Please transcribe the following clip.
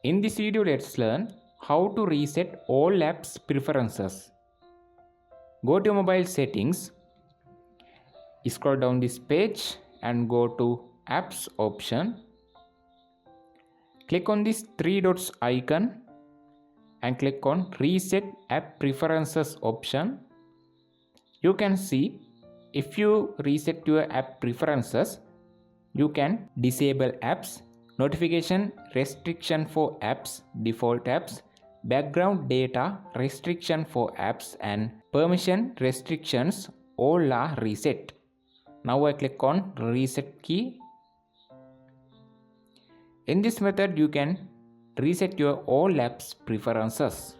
In this video, let's learn how to reset all apps preferences. Go to mobile settings, scroll down this page and go to apps option. Click on this three dots icon and click on reset app preferences option. You can see if you reset your app preferences, you can disable apps, notification restriction for apps, default apps, background data restriction for apps and permission restrictions all are reset. Now I click on reset key. In this method you can reset your all apps preferences.